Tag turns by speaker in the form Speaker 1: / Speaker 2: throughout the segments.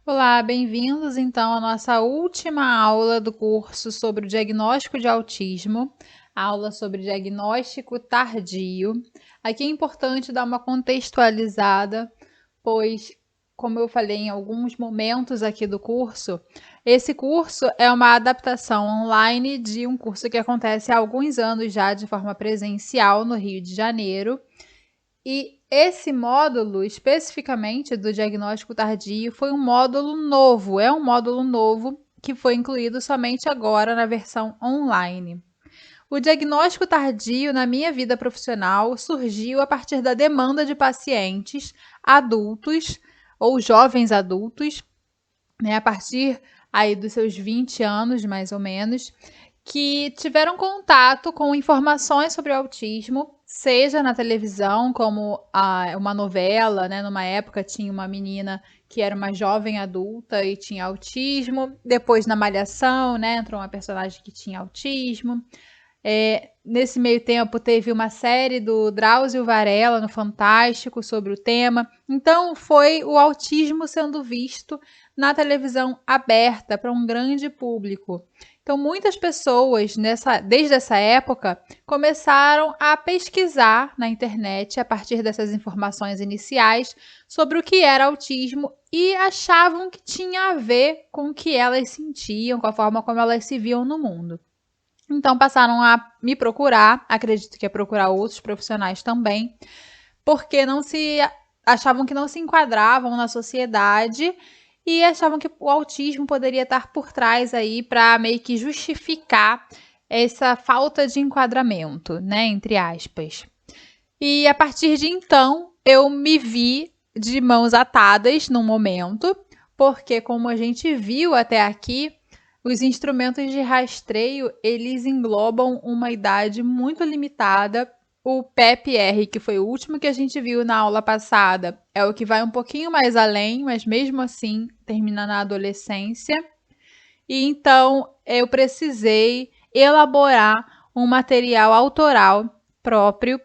Speaker 1: Olá, bem-vindos então à nossa última aula do curso sobre o diagnóstico de autismo, aula sobre diagnóstico tardio. Aqui é importante dar uma contextualizada, pois, como eu falei em alguns momentos aqui do curso, esse curso é uma adaptação online de um curso que acontece há alguns anos já de forma presencial no Rio de Janeiro. E esse módulo, especificamente do diagnóstico tardio, foi um módulo novo, é um módulo novo que foi incluído somente agora na versão online. O diagnóstico tardio na minha vida profissional surgiu a partir da demanda de pacientes adultos ou jovens adultos, né, a partir aí dos seus 20 anos, mais ou menos, que tiveram contato com informações sobre o autismo, seja na televisão, como uma novela, né? Numa época tinha uma menina que era uma jovem adulta e tinha autismo. Depois na Malhação, né? Entrou uma personagem que tinha autismo. Nesse meio tempo teve uma série do Drauzio Varela no Fantástico sobre o tema. Então foi o autismo sendo visto na televisão aberta para um grande público. Então muitas pessoas desde essa época começaram a pesquisar na internet a partir dessas informações iniciais sobre o que era autismo e achavam que tinha a ver com o que elas sentiam, com a forma como elas se viam no mundo. Então passaram a me procurar, acredito que a procurar outros profissionais também, porque não se achavam que não se enquadravam na sociedade e achavam que o autismo poderia estar por trás aí para meio que justificar essa falta de enquadramento, né, entre aspas. E a partir de então, eu me vi de mãos atadas num momento, porque como a gente viu até aqui, os instrumentos de rastreio, eles englobam uma idade muito limitada. O PEP-R, que foi o último que a gente viu na aula passada, é o que vai um pouquinho mais além, mas mesmo assim termina na adolescência. E então eu precisei elaborar um material autoral próprio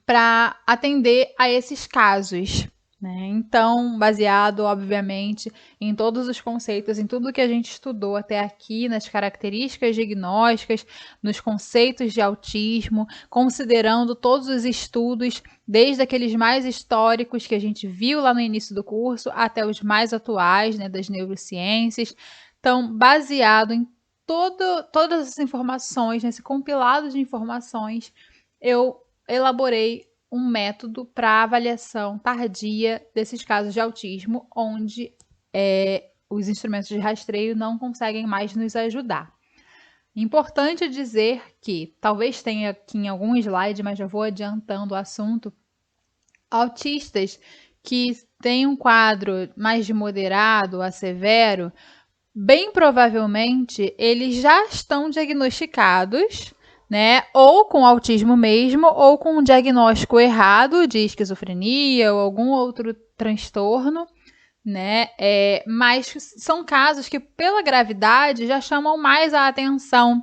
Speaker 1: para atender a esses casos. Né? Então, baseado, obviamente, em todos os conceitos, em tudo que a gente estudou até aqui, nas características diagnósticas, nos conceitos de autismo, considerando todos os estudos, desde aqueles mais históricos que a gente viu lá no início do curso, até os mais atuais, né, das neurociências. Então, baseado em todas as informações, nesse compilado de informações, eu elaborei um método para avaliação tardia desses casos de autismo, onde os instrumentos de rastreio não conseguem mais nos ajudar. Importante dizer que, talvez tenha aqui em algum slide, mas já vou adiantando o assunto, autistas que têm um quadro mais de moderado a severo, bem provavelmente eles já estão diagnosticados, né? Ou com autismo mesmo, ou com um diagnóstico errado de esquizofrenia ou algum outro transtorno, né? Mas são casos que, pela gravidade, já chamam mais a atenção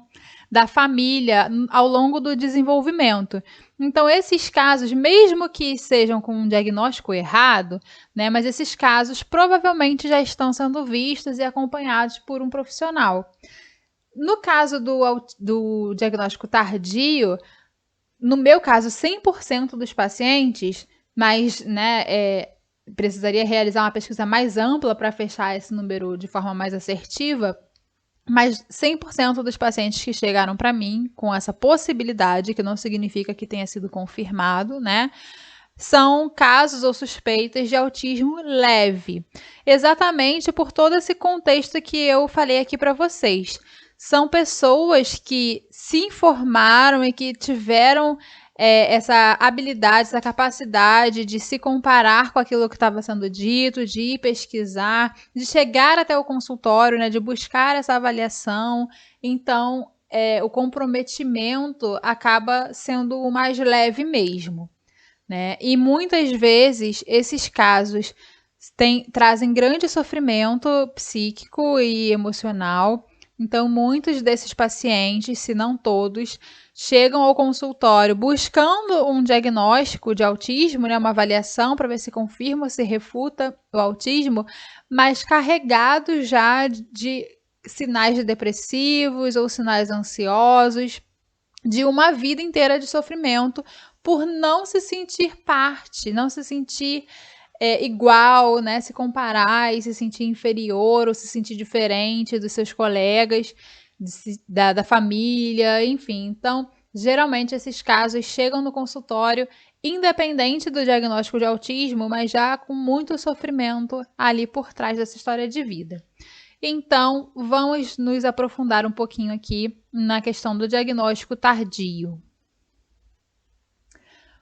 Speaker 1: da família ao longo do desenvolvimento. Então, esses casos, mesmo que sejam com um diagnóstico errado, né, mas esses casos provavelmente já estão sendo vistos e acompanhados por um profissional. No caso do diagnóstico tardio, no meu caso, 100% dos pacientes, mas precisaria realizar uma pesquisa mais ampla para fechar esse número de forma mais assertiva, mas 100% dos pacientes que chegaram para mim com essa possibilidade, que não significa que tenha sido confirmado, né? São casos ou suspeitas de autismo leve. Exatamente por todo esse contexto que eu falei aqui para vocês. São pessoas que se informaram e que tiveram essa habilidade, essa capacidade de se comparar com aquilo que estava sendo dito, de ir pesquisar, de chegar até o consultório, né, de buscar essa avaliação. Então, o comprometimento acaba sendo o mais leve mesmo. Né? E muitas vezes esses casos trazem grande sofrimento psíquico e emocional, Então, muitos desses pacientes, se não todos, chegam ao consultório buscando um diagnóstico de autismo, né, uma avaliação para ver se confirma ou se refuta o autismo, mas carregados já de sinais de depressivos ou sinais ansiosos, de uma vida inteira de sofrimento por não se sentir parte, não se sentir igual, né? Se comparar e se sentir inferior ou se sentir diferente dos seus colegas, da família, enfim. Então, geralmente esses casos chegam no consultório independente do diagnóstico de autismo, mas já com muito sofrimento ali por trás dessa história de vida. Então, vamos nos aprofundar um pouquinho aqui na questão do diagnóstico tardio.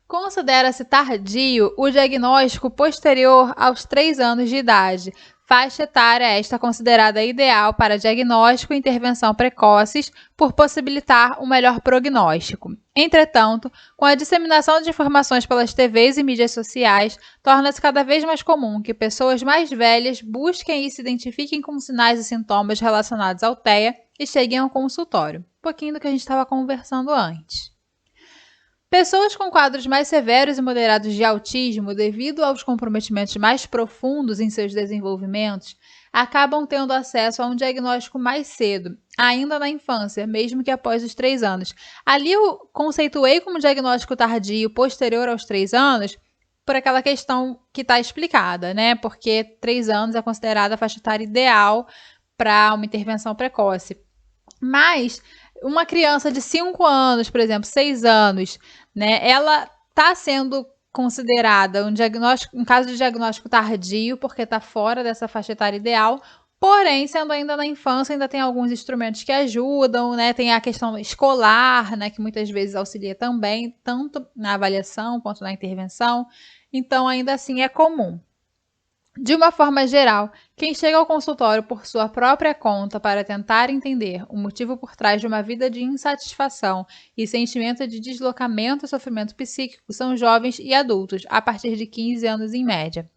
Speaker 1: Considera-se tardio o diagnóstico posterior aos 3 anos de idade. Faixa etária esta considerada ideal para diagnóstico e intervenção precoces por possibilitar um melhor prognóstico. Entretanto, com a disseminação de informações pelas TVs e mídias sociais, torna-se cada vez mais comum que pessoas mais velhas busquem e se identifiquem com sinais e sintomas relacionados ao TEA e cheguem ao consultório. Um pouquinho do que a gente estava conversando antes. Pessoas com quadros mais severos e moderados de autismo, devido aos comprometimentos mais profundos em seus desenvolvimentos, acabam tendo acesso a um diagnóstico mais cedo, ainda na infância, mesmo que após os 3 anos. Ali eu conceituei como diagnóstico tardio posterior aos 3 anos, por aquela questão que está explicada, né? Porque 3 anos é considerada a faixa etária ideal para uma intervenção precoce. Mas uma criança de 5 anos, por exemplo, 6 anos, né, ela está sendo considerada um caso de diagnóstico tardio, porque está fora dessa faixa etária ideal, porém, sendo ainda na infância, ainda tem alguns instrumentos que ajudam, né, tem a questão escolar, né, que muitas vezes auxilia também, tanto na avaliação quanto na intervenção, então ainda assim é comum. De uma forma geral, quem chega ao consultório por sua própria conta para tentar entender o motivo por trás de uma vida de insatisfação e sentimento de deslocamento e sofrimento psíquico são jovens e adultos, a partir de 15 anos em média.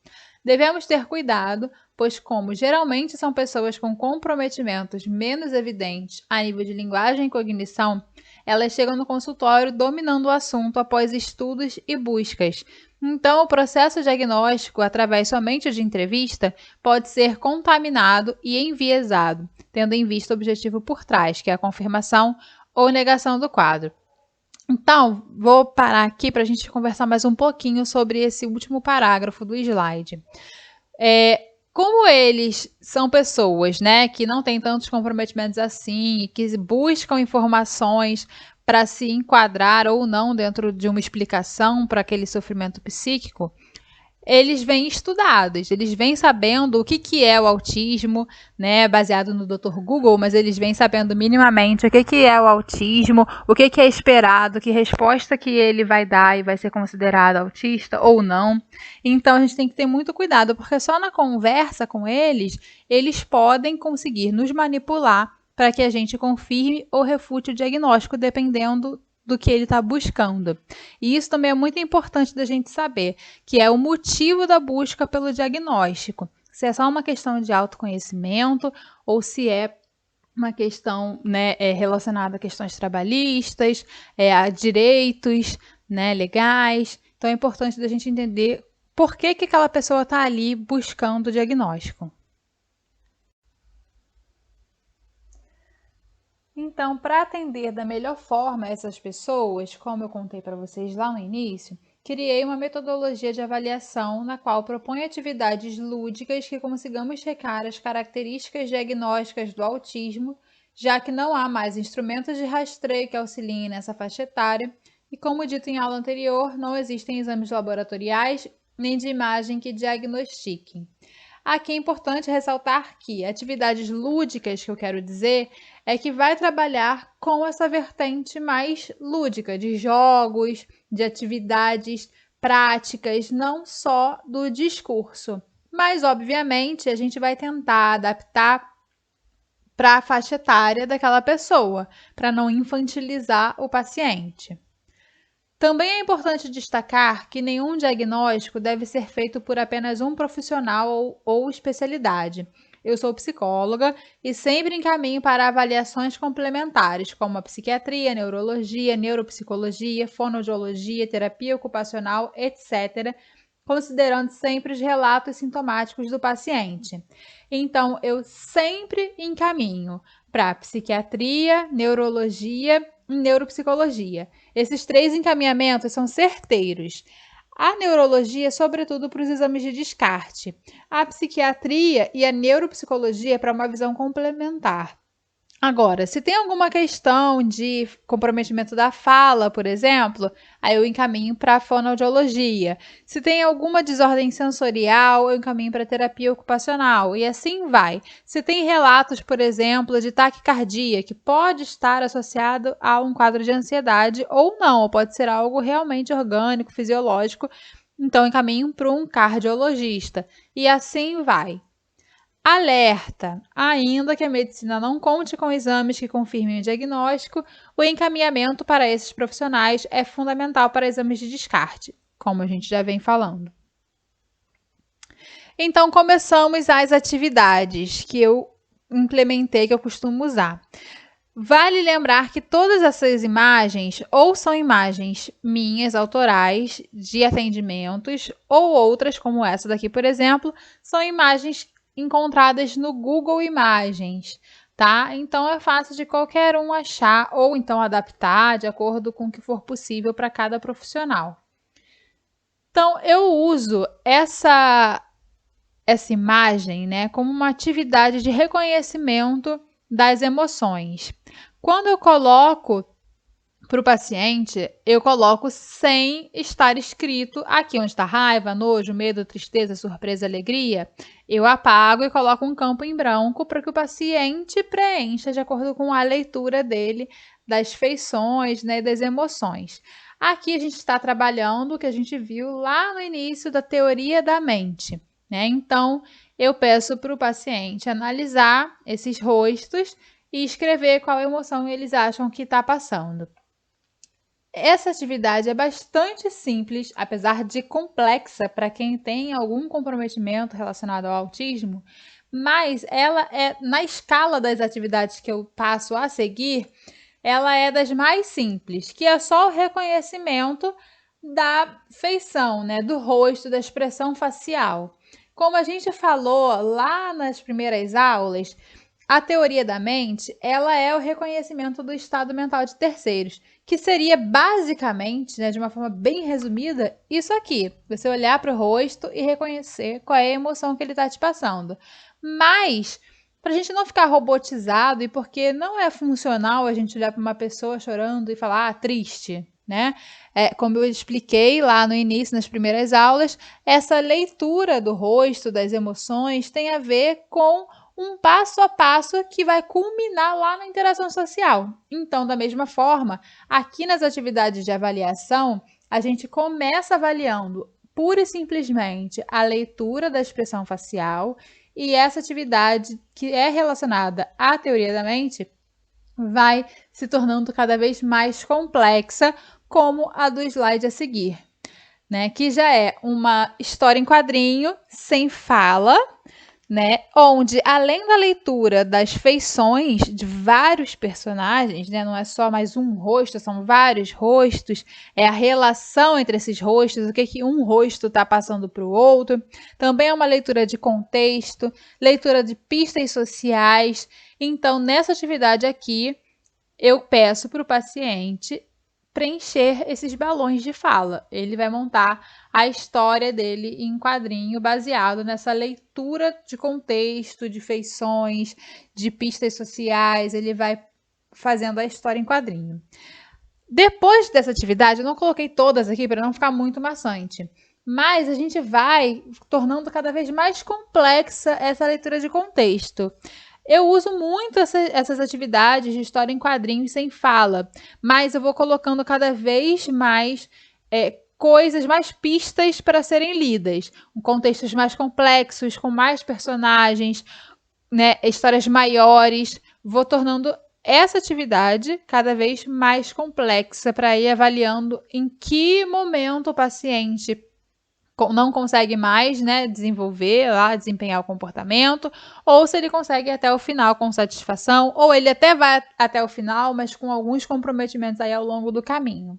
Speaker 1: Devemos ter cuidado, pois como geralmente são pessoas com comprometimentos menos evidentes a nível de linguagem e cognição, elas chegam no consultório dominando o assunto após estudos e buscas. Então, o processo diagnóstico, através somente de entrevista, pode ser contaminado e enviesado, tendo em vista o objetivo por trás, que é a confirmação ou negação do quadro. Então, vou parar aqui para a gente conversar mais um pouquinho sobre esse último parágrafo do slide. Como eles são pessoas, né, que não têm tantos comprometimentos assim e que buscam informações para se enquadrar ou não dentro de uma explicação para aquele sofrimento psíquico, eles vêm estudados, eles vêm sabendo o que é o autismo, né, baseado no Dr. Google, mas eles vêm sabendo minimamente o que é o autismo, o que é esperado, que resposta que ele vai dar e vai ser considerado autista ou não. Então a gente tem que ter muito cuidado, porque só na conversa com eles podem conseguir nos manipular para que a gente confirme ou refute o diagnóstico, dependendo do que ele está buscando. E isso também é muito importante da gente saber, que é o motivo da busca pelo diagnóstico. Se é só uma questão de autoconhecimento ou se é uma questão, né, relacionada a questões trabalhistas, a direitos, né, legais. Então é importante da gente entender por que aquela pessoa está ali buscando o diagnóstico. Então, para atender da melhor forma essas pessoas, como eu contei para vocês lá no início, criei uma metodologia de avaliação na qual propõe atividades lúdicas que consigamos checar as características diagnósticas do autismo, já que não há mais instrumentos de rastreio que auxiliem nessa faixa etária, e como dito em aula anterior, não existem exames laboratoriais nem de imagem que diagnostiquem. Aqui é importante ressaltar que atividades lúdicas, que eu quero dizer, é que vai trabalhar com essa vertente mais lúdica, de jogos, de atividades práticas, não só do discurso. Mas, obviamente, a gente vai tentar adaptar para a faixa etária daquela pessoa, para não infantilizar o paciente. Também é importante destacar que nenhum diagnóstico deve ser feito por apenas um profissional ou especialidade. Eu sou psicóloga e sempre encaminho para avaliações complementares, como a psiquiatria, neurologia, neuropsicologia, fonoaudiologia, terapia ocupacional, etc., considerando sempre os relatos sintomáticos do paciente. Então, eu sempre encaminho para psiquiatria, neurologia e neuropsicologia. Esses 3 encaminhamentos são certeiros. A neurologia, sobretudo para os exames de descarte. A psiquiatria e a neuropsicologia para uma visão complementar. Agora, se tem alguma questão de comprometimento da fala, por exemplo, aí eu encaminho para a fonoaudiologia. Se tem alguma desordem sensorial, eu encaminho para terapia ocupacional e assim vai. Se tem relatos, por exemplo, de taquicardia, que pode estar associado a um quadro de ansiedade ou não, ou pode ser algo realmente orgânico, fisiológico, então encaminho para um cardiologista e assim vai. Alerta! Ainda que a medicina não conte com exames que confirmem o diagnóstico, o encaminhamento para esses profissionais é fundamental para exames de descarte, como a gente já vem falando. Então, começamos as atividades que eu implementei, que eu costumo usar. Vale lembrar que todas essas imagens ou são imagens minhas, autorais, de atendimentos, ou outras, como essa daqui, por exemplo, são imagens encontradas no Google Imagens, tá? Então é fácil de qualquer um achar ou então adaptar de acordo com o que for possível para cada profissional. Então eu uso essa imagem, né, como uma atividade de reconhecimento das emoções. Quando eu coloco para o paciente, eu coloco sem estar escrito aqui onde está raiva, nojo, medo, tristeza, surpresa, alegria. Eu apago e coloco um campo em branco para que o paciente preencha de acordo com a leitura dele das feições, né, das emoções. Aqui a gente está trabalhando o que a gente viu lá no início da teoria da mente, né? Então, eu peço para o paciente analisar esses rostos e escrever qual emoção eles acham que está passando. Essa atividade é bastante simples, apesar de complexa para quem tem algum comprometimento relacionado ao autismo, mas ela é, na escala das atividades que eu passo a seguir, ela é das mais simples, que é só o reconhecimento da feição, né, do rosto, da expressão facial. Como a gente falou lá nas primeiras aulas, a teoria da mente, ela é o reconhecimento do estado mental de terceiros, que seria basicamente, né, de uma forma bem resumida, isso aqui. Você olhar para o rosto e reconhecer qual é a emoção que ele está te passando. Mas, para a gente não ficar robotizado e porque não é funcional a gente olhar para uma pessoa chorando e falar, triste, né? Como eu expliquei lá no início, nas primeiras aulas, essa leitura do rosto, das emoções, tem a ver com um passo a passo que vai culminar lá na interação social. Então, da mesma forma, aqui nas atividades de avaliação, a gente começa avaliando pura e simplesmente a leitura da expressão facial e essa atividade que é relacionada à teoria da mente vai se tornando cada vez mais complexa, como a do slide a seguir, né? Que já é uma história em quadrinho, sem fala, né, onde além da leitura das feições de vários personagens, né, não é só mais um rosto, são vários rostos, é a relação entre esses rostos, o que um rosto está passando para o outro. Também é uma leitura de contexto, leitura de pistas sociais. Então, nessa atividade aqui, eu peço para o paciente preencher esses balões de fala. Ele vai montar a história dele em quadrinho baseado nessa leitura de contexto, de feições, de pistas sociais. Ele vai fazendo a história em quadrinho. Depois dessa atividade, eu não coloquei todas aqui para não ficar muito maçante, mas a gente vai tornando cada vez mais complexa essa leitura de contexto. Eu uso muito essas atividades de história em quadrinhos sem fala, mas eu vou colocando cada vez mais coisas, mais pistas para serem lidas. Contextos mais complexos, com mais personagens, né, histórias maiores. Vou tornando essa atividade cada vez mais complexa para ir avaliando em que momento o paciente não consegue mais, né, desenvolver lá, desempenhar o comportamento, ou se ele consegue ir até o final com satisfação, ou ele até vai até o final, mas com alguns comprometimentos aí ao longo do caminho.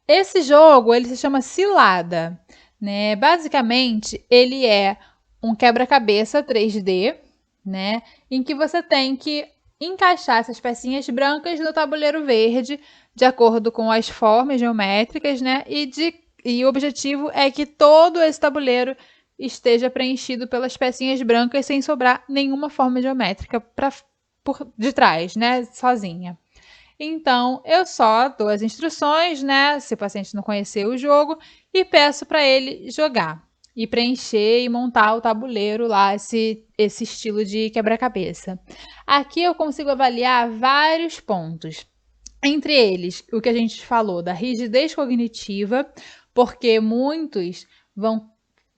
Speaker 1: Esse jogo, ele se chama Cilada, né? Basicamente, ele é um quebra-cabeça 3D, né, em que você tem que encaixar essas pecinhas brancas no tabuleiro verde, de acordo com as formas geométricas, né? E o objetivo é que todo esse tabuleiro esteja preenchido pelas pecinhas brancas sem sobrar nenhuma forma geométrica por de trás, né? Sozinha. Então, eu só dou as instruções, né? Se o paciente não conhecer o jogo, e peço para ele jogar e preencher e montar o tabuleiro lá, esse estilo de quebra-cabeça. Aqui eu consigo avaliar vários pontos. Entre eles, o que a gente falou da rigidez cognitiva, porque muitos vão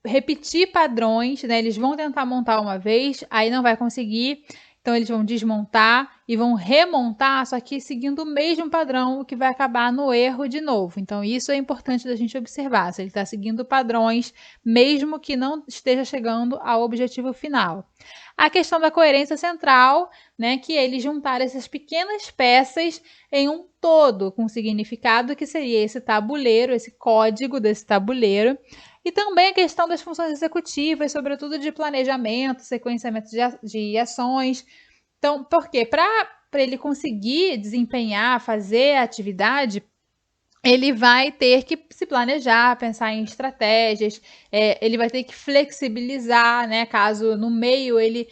Speaker 1: repetir padrões, né? Eles vão tentar montar uma vez, aí não vai conseguir, então eles vão desmontar e vão remontar, só que seguindo o mesmo padrão, o que vai acabar no erro de novo. Então isso é importante da gente observar, se ele está seguindo padrões, mesmo que não esteja chegando ao objetivo final. A questão da coerência central, né, que é ele juntar essas pequenas peças em um todo, com significado que seria esse tabuleiro, esse código desse tabuleiro. E também a questão das funções executivas, sobretudo de planejamento, sequenciamento de ações. Então, por quê? Para ele conseguir desempenhar, fazer a atividade, ele vai ter que se planejar, pensar em estratégias, ele vai ter que flexibilizar, né? Caso no meio ele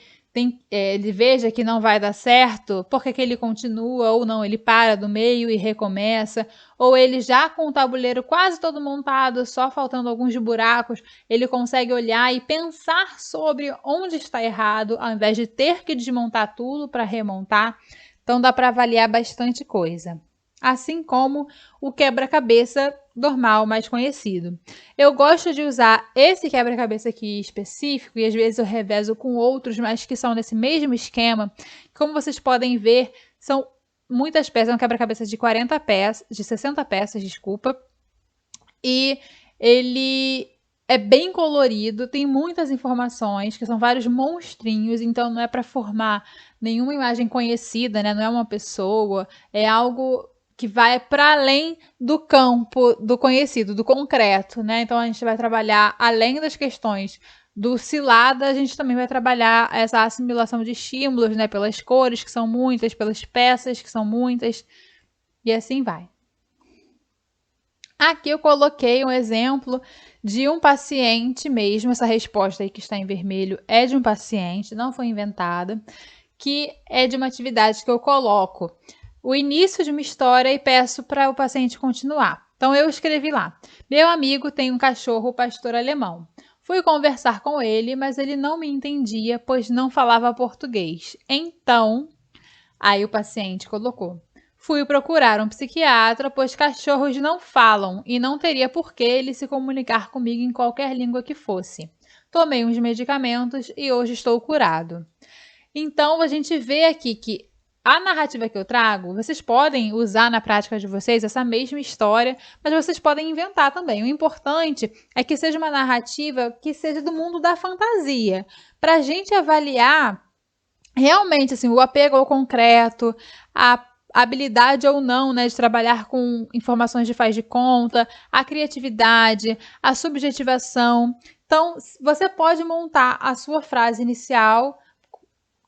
Speaker 1: veja que não vai dar certo, por que ele continua ou não, ele para do meio e recomeça, ou ele já com o tabuleiro quase todo montado, só faltando alguns buracos, ele consegue olhar e pensar sobre onde está errado, ao invés de ter que desmontar tudo para remontar. Então dá para avaliar bastante coisa. Assim como o quebra-cabeça normal, mais conhecido. Eu gosto de usar esse quebra-cabeça aqui específico e às vezes eu revezo com outros, mas que são nesse mesmo esquema. Como vocês podem ver, são muitas peças, é um quebra-cabeça de 40 peças, de 60 peças, desculpa. E ele é bem colorido, tem muitas informações, que são vários monstrinhos, então não é para formar nenhuma imagem conhecida, né? Não é uma pessoa, é algo que vai para além do campo do conhecido, do concreto, né? Então a gente vai trabalhar além das questões do cilada, a gente também vai trabalhar essa assimilação de estímulos, né? Pelas cores, que são muitas, pelas peças, que são muitas, e assim vai. Aqui eu coloquei um exemplo de um paciente mesmo, essa resposta aí que está em vermelho é de um paciente, não foi inventada, que é de uma atividade que eu coloco o início de uma história e peço para o paciente continuar. Então eu escrevi lá: meu amigo tem um cachorro pastor alemão. Fui conversar com ele, mas ele não me entendia, pois não falava português. Então, aí o paciente colocou: fui procurar um psiquiatra, pois cachorros não falam e não teria por que ele se comunicar comigo em qualquer língua que fosse. Tomei uns medicamentos e hoje estou curado. Então, a gente vê aqui que a narrativa que eu trago, vocês podem usar na prática de vocês essa mesma história, mas vocês podem inventar também. O importante é que seja uma narrativa que seja do mundo da fantasia, para a gente avaliar realmente assim, o apego ao concreto, a habilidade ou não, né, de trabalhar com informações de faz de conta, a criatividade, a subjetivação. Então, você pode montar a sua frase inicial,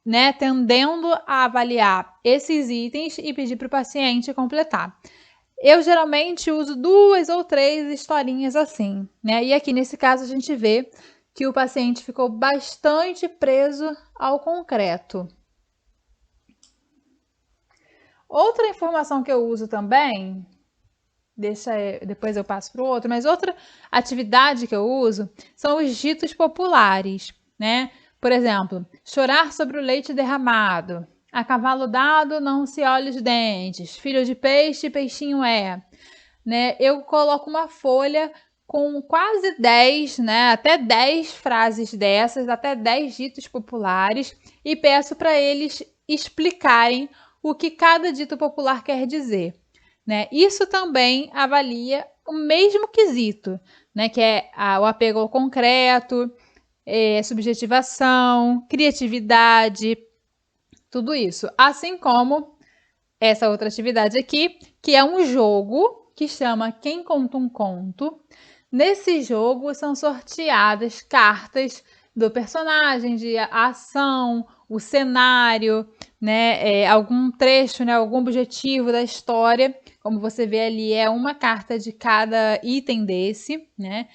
Speaker 1: né, tendendo a avaliar esses itens e pedir para o paciente completar. Eu geralmente uso 2 ou 3 historinhas assim, né? E aqui nesse caso a gente vê que o paciente ficou bastante preso ao concreto. Outra informação que eu uso também, depois eu passo para o outro, mas outra atividade que eu uso são os ditos populares, né? Por exemplo, chorar sobre o leite derramado, a cavalo dado não se olha os dentes, filho de peixe, peixinho é. Né? Eu coloco uma folha com quase 10, né? Até 10 frases dessas, até 10 ditos populares e peço para eles explicarem o que cada dito popular quer dizer. né? Isso também avalia o mesmo quesito, né? Que é o apego ao concreto, subjetivação, criatividade, tudo isso. Assim como essa outra atividade aqui, que é um jogo que chama Quem Conta um Conto. Nesse jogo são sorteadas cartas do personagem, de ação, o cenário, né, algum trecho, né, algum objetivo da história. Como você vê ali, é uma carta de cada item desse, né?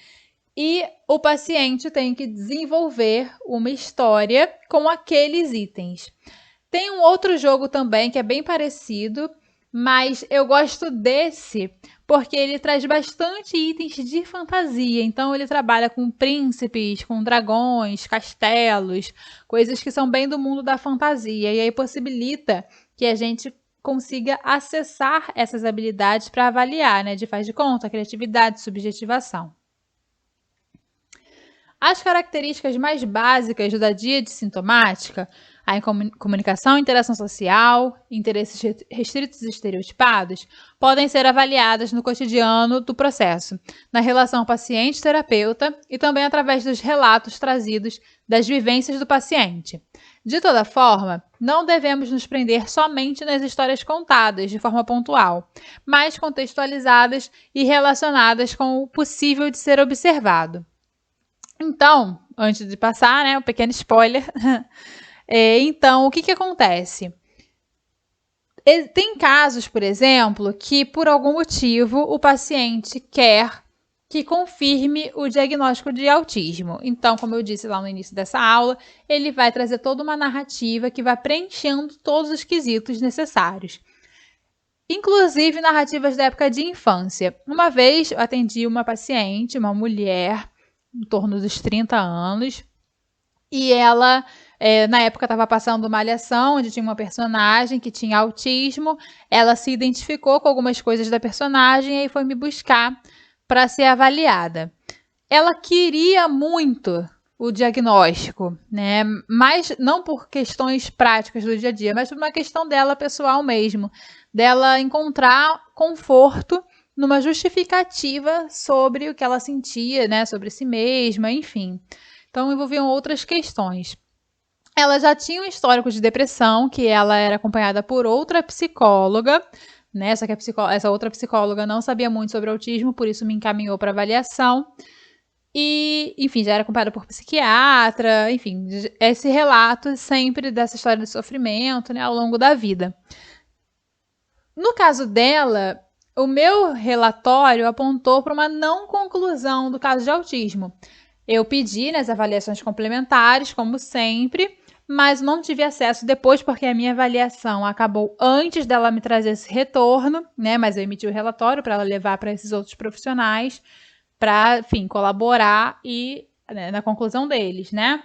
Speaker 1: E o paciente tem que desenvolver uma história com aqueles itens. Tem um outro jogo também que é bem parecido, mas eu gosto desse porque ele traz bastante itens de fantasia. Então ele trabalha com príncipes, com dragões, castelos, coisas que são bem do mundo da fantasia. E aí possibilita que a gente consiga acessar essas habilidades para avaliar, né? De faz de conta, criatividade, subjetivação. As características mais básicas da díade sintomática, a comunicação e interação social, interesses restritos e estereotipados, podem ser avaliadas no cotidiano do processo, na relação paciente-terapeuta e também através dos relatos trazidos das vivências do paciente. De toda forma, não devemos nos prender somente nas histórias contadas de forma pontual, mas contextualizadas e relacionadas com o possível de ser observado. Então, antes de passar, né, um pequeno spoiler. Então, o que acontece? Tem casos, por exemplo, que por algum motivo o paciente quer que confirme o diagnóstico de autismo. Então, como eu disse lá no início dessa aula, ele vai trazer toda uma narrativa que vai preenchendo todos os quesitos necessários. Inclusive narrativas da época de infância. Uma vez eu atendi uma paciente, uma mulher, em torno dos 30 anos, e ela, na época, estava passando uma Malhação, onde tinha uma personagem que tinha autismo. Ela se identificou com algumas coisas da personagem e aí foi me buscar para ser avaliada. Ela queria muito o diagnóstico, né? Mas não por questões práticas do dia a dia, mas por uma questão dela pessoal mesmo, dela encontrar conforto numa justificativa sobre o que ela sentia, né, sobre si mesma, enfim. Então envolviam outras questões. Ela já tinha um histórico de depressão, que ela era acompanhada por outra psicóloga, né? Só que essa outra psicóloga não sabia muito sobre autismo, por isso me encaminhou para avaliação. E, enfim, já era acompanhada por psiquiatra, enfim, esse relato sempre dessa história de sofrimento, né, ao longo da vida. No caso dela, o meu relatório apontou para uma não conclusão do caso de autismo. Eu pedi nas avaliações complementares, como sempre, mas não tive acesso depois porque a minha avaliação acabou antes dela me trazer esse retorno, né? Mas eu emiti o relatório para ela levar para esses outros profissionais para, enfim, colaborar e na conclusão deles, né?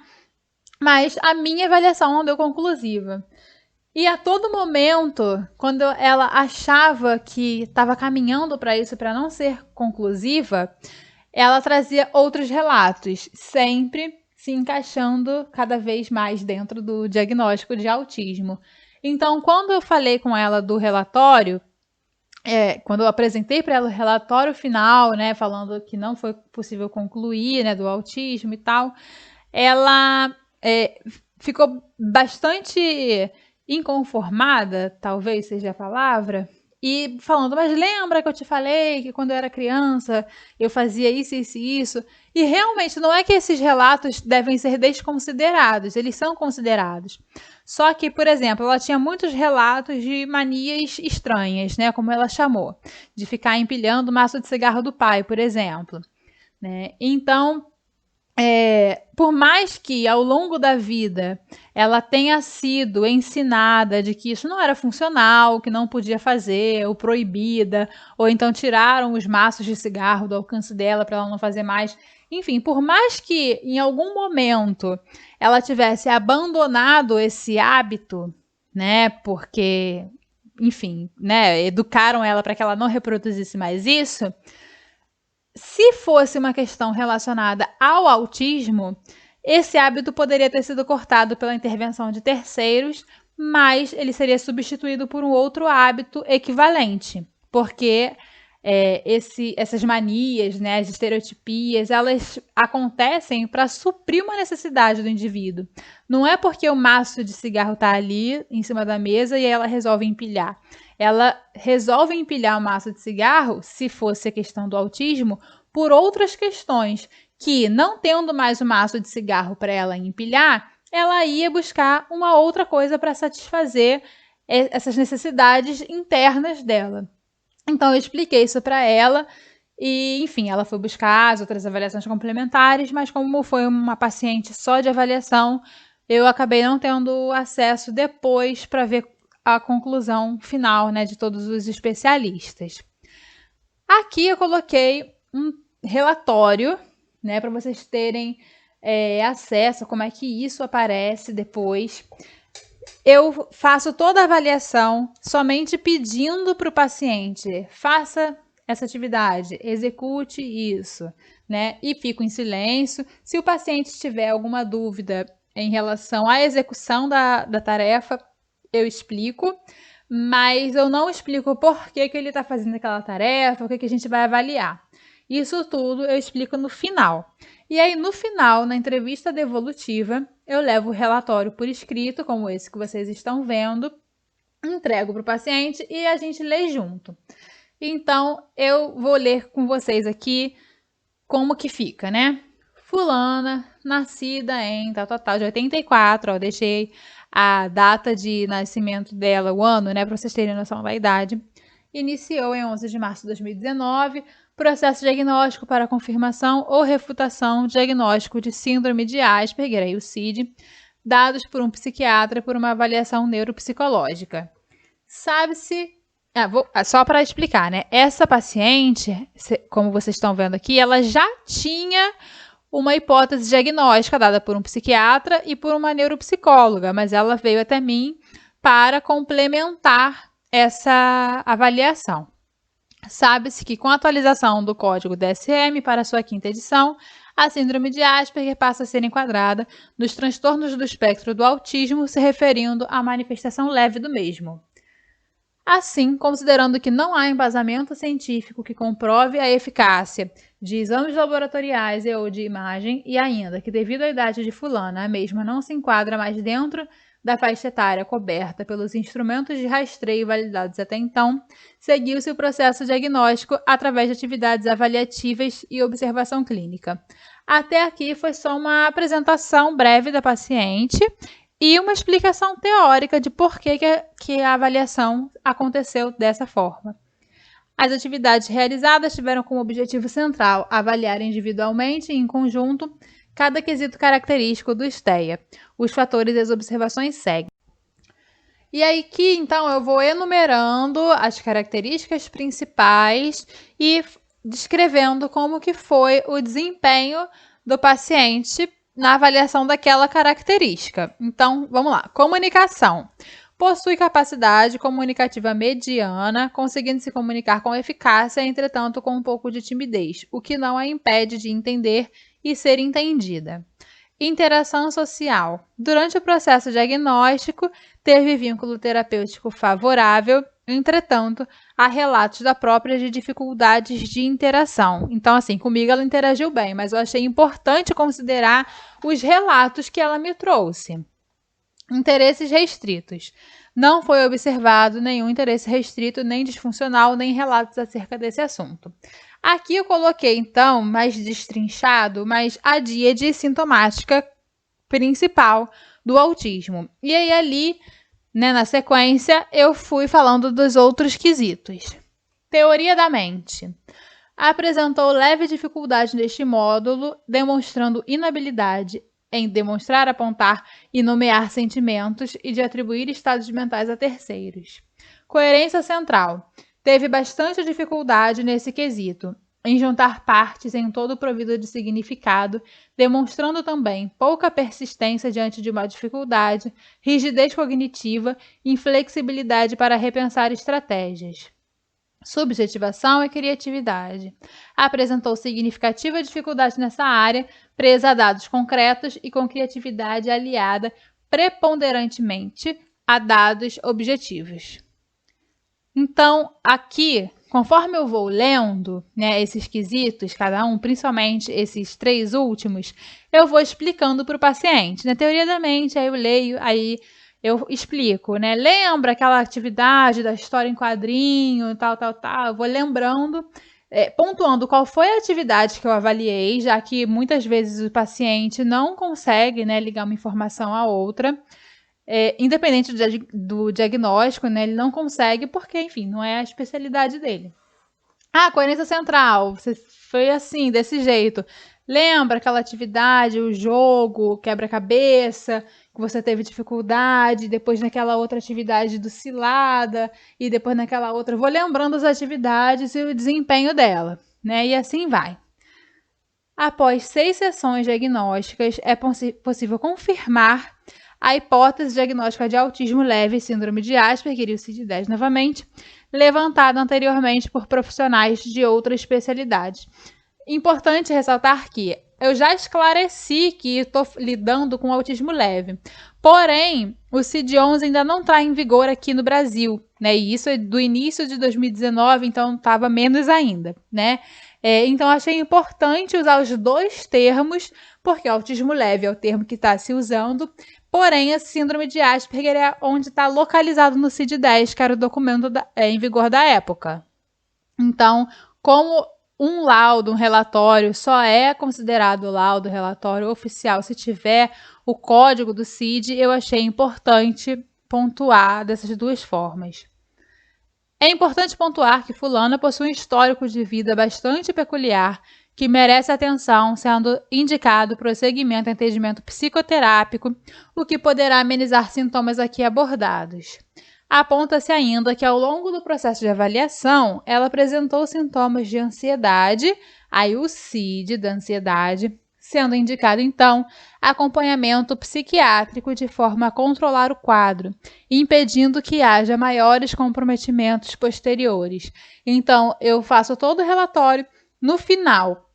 Speaker 1: Mas a minha avaliação não deu conclusiva. E a todo momento, quando ela achava que estava caminhando para isso, para não ser conclusiva, ela trazia outros relatos, sempre se encaixando cada vez mais dentro do diagnóstico de autismo. Então, quando eu falei com ela do relatório, quando eu apresentei para ela o relatório final, né, falando que não foi possível concluir, né, do autismo e tal, ela ficou bastante inconformada, talvez seja a palavra, e falando, mas lembra que eu te falei que quando eu era criança eu fazia isso, isso e isso? E realmente não é que esses relatos devem ser desconsiderados, eles são considerados. Só que, por exemplo, ela tinha muitos relatos de manias estranhas, né, como ela chamou, de ficar empilhando o maço de cigarro do pai, por exemplo, né? Então, por mais que ao longo da vida ela tenha sido ensinada de que isso não era funcional, que não podia fazer, ou proibida, ou então tiraram os maços de cigarro do alcance dela para ela não fazer mais. Enfim, por mais que em algum momento ela tivesse abandonado esse hábito, né, porque, enfim, né, educaram ela para que ela não reproduzisse mais isso. Se fosse uma questão relacionada ao autismo, esse hábito poderia ter sido cortado pela intervenção de terceiros, mas ele seria substituído por um outro hábito equivalente, porque essas manias, né, as estereotipias, elas acontecem para suprir uma necessidade do indivíduo. Não é porque o maço de cigarro está ali em cima da mesa e ela resolve empilhar. Ela resolve empilhar o maço de cigarro, se fosse a questão do autismo, por outras questões, que não tendo mais o maço de cigarro para ela empilhar, ela ia buscar uma outra coisa para satisfazer essas necessidades internas dela. Então, eu expliquei isso para ela e, enfim, ela foi buscar as outras avaliações complementares, mas como foi uma paciente só de avaliação, eu acabei não tendo acesso depois para ver a conclusão final, né, de todos os especialistas. Aqui eu coloquei um relatório, né, para vocês terem acesso a como é que isso aparece depois. Eu faço toda a avaliação somente pedindo para o paciente, faça essa atividade, execute isso, né? E fico em silêncio. Se o paciente tiver alguma dúvida em relação à execução da tarefa, eu explico, mas eu não explico por que ele está fazendo aquela tarefa, o que a gente vai avaliar. Isso tudo eu explico no final. E aí, no final, na entrevista devolutiva, eu levo o relatório por escrito, como esse que vocês estão vendo, entrego para o paciente e a gente lê junto. Então, eu vou ler com vocês aqui como que fica, né? Fulana, nascida em tal de 84, ó, deixei a data de nascimento dela, o ano, né, para vocês terem noção da idade. Iniciou em 11 de março de 2019, processo diagnóstico para confirmação ou refutação diagnóstico de síndrome de Asperger, aí o CID, dados por um psiquiatra por uma avaliação neuropsicológica. Sabe-se só para explicar, né? Essa paciente, como vocês estão vendo aqui, ela já tinha uma hipótese diagnóstica dada por um psiquiatra e por uma neuropsicóloga, mas ela veio até mim para complementar essa avaliação. Sabe-se que com a atualização do código DSM para sua 5ª edição, a síndrome de Asperger passa a ser enquadrada nos transtornos do espectro do autismo, se referindo à manifestação leve do mesmo. Assim, considerando que não há embasamento científico que comprove a eficácia de exames laboratoriais e ou de imagem, e ainda que devido à idade de fulana, a mesma não se enquadra mais dentro da faixa etária coberta pelos instrumentos de rastreio validados até então, seguiu-se o processo diagnóstico através de atividades avaliativas e observação clínica. Até aqui foi só uma apresentação breve da paciente e uma explicação teórica de por que a avaliação aconteceu dessa forma. As atividades realizadas tiveram como objetivo central avaliar individualmente e em conjunto cada quesito característico do STEA. Os fatores e as observações seguem. E aí que, então, eu vou enumerando as características principais e descrevendo como que foi o desempenho do paciente na avaliação daquela característica. Então, vamos lá. Comunicação. Possui capacidade comunicativa mediana, conseguindo se comunicar com eficácia, entretanto com um pouco de timidez, o que não a impede de entender e ser entendida. Interação social. Durante o processo diagnóstico, teve vínculo terapêutico favorável, entretanto, há relatos da própria de dificuldades de interação. Então, assim, comigo ela interagiu bem, mas eu achei importante considerar os relatos que ela me trouxe. Interesses restritos. Não foi observado nenhum interesse restrito, nem disfuncional, nem relatos acerca desse assunto. Aqui eu coloquei, então, mais destrinchado, mas a díade sintomática principal do autismo. E aí, ali, né, na sequência, eu fui falando dos outros quesitos. Teoria da mente. Apresentou leve dificuldade neste módulo, demonstrando inabilidade em demonstrar, apontar e nomear sentimentos e de atribuir estados mentais a terceiros. Coerência central. Teve bastante dificuldade nesse quesito, em juntar partes em todo provido de significado, demonstrando também pouca persistência diante de uma dificuldade, rigidez cognitiva e inflexibilidade para repensar estratégias. Subjetivação e criatividade. Apresentou significativa dificuldade nessa área, presa a dados concretos e com criatividade aliada preponderantemente a dados objetivos. Então, aqui conforme eu vou lendo, né, esses quesitos, cada um, principalmente esses 3 últimos, eu vou explicando para o paciente. Na teoria da mente, aí eu leio, aí eu explico, né? Lembra aquela atividade da história em quadrinho, tal. Eu vou lembrando, pontuando qual foi a atividade que eu avaliei, já que muitas vezes o paciente não consegue, né, ligar uma informação à outra. Independente do diagnóstico, né, ele não consegue porque, enfim, não é a especialidade dele. Coerência central, você foi assim, desse jeito. Lembra aquela atividade, o jogo, quebra-cabeça, que você teve dificuldade, depois naquela outra atividade do cilada, e depois naquela outra. Vou lembrando as atividades e o desempenho dela, né? E assim vai. Após 6 sessões diagnósticas, é possível confirmar a hipótese diagnóstica de autismo leve e síndrome de Asperger, e o CID-10 novamente, levantada anteriormente por profissionais de outra especialidade. Importante ressaltar que eu já esclareci que estou lidando com autismo leve, porém, o CID-11 ainda não está em vigor aqui no Brasil, né? E isso é do início de 2019, então estava menos ainda, né? Então, achei importante usar os 2 termos, porque autismo leve é o termo que está se usando, porém, a síndrome de Asperger é onde está localizado no CID-10, que era o documento em vigor da época. Então, como um laudo, um relatório, só é considerado laudo, relatório oficial se tiver o código do CID, eu achei importante pontuar dessas 2 formas. É importante pontuar que fulana possui um histórico de vida bastante peculiar que merece atenção, sendo indicado prosseguimento em atendimento psicoterápico, o que poderá amenizar sintomas aqui abordados. Aponta-se ainda que ao longo do processo de avaliação, ela apresentou sintomas de ansiedade, aí o CID da ansiedade, sendo indicado, então, acompanhamento psiquiátrico de forma a controlar o quadro, impedindo que haja maiores comprometimentos posteriores. Então, eu faço todo o relatório, no final,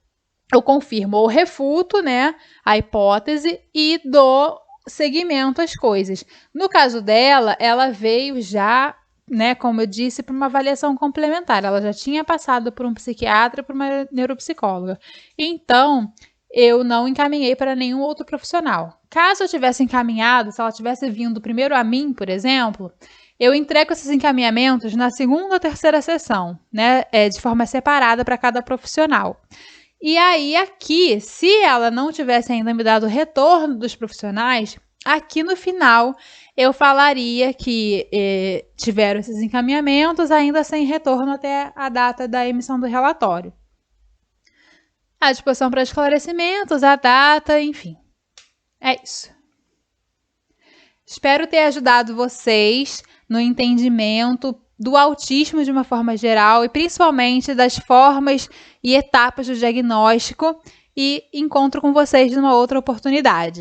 Speaker 1: eu confirmo ou refuto, né, a hipótese e dou seguimento às coisas. No caso dela, ela veio já, né, como eu disse, para uma avaliação complementar. Ela já tinha passado por um psiquiatra, por uma neuropsicóloga. Então, eu não encaminhei para nenhum outro profissional. Caso eu tivesse encaminhado, se ela tivesse vindo primeiro a mim, por exemplo, eu entrego esses encaminhamentos na 2ª ou 3ª sessão, né, de forma separada para cada profissional. E aí, aqui, se ela não tivesse ainda me dado o retorno dos profissionais, aqui no final eu falaria que tiveram esses encaminhamentos ainda sem retorno até a data da emissão do relatório. À disposição para esclarecimentos, a data, enfim. É isso. Espero ter ajudado vocês no entendimento do autismo de uma forma geral e principalmente das formas e etapas do diagnóstico, e encontro com vocês numa outra oportunidade.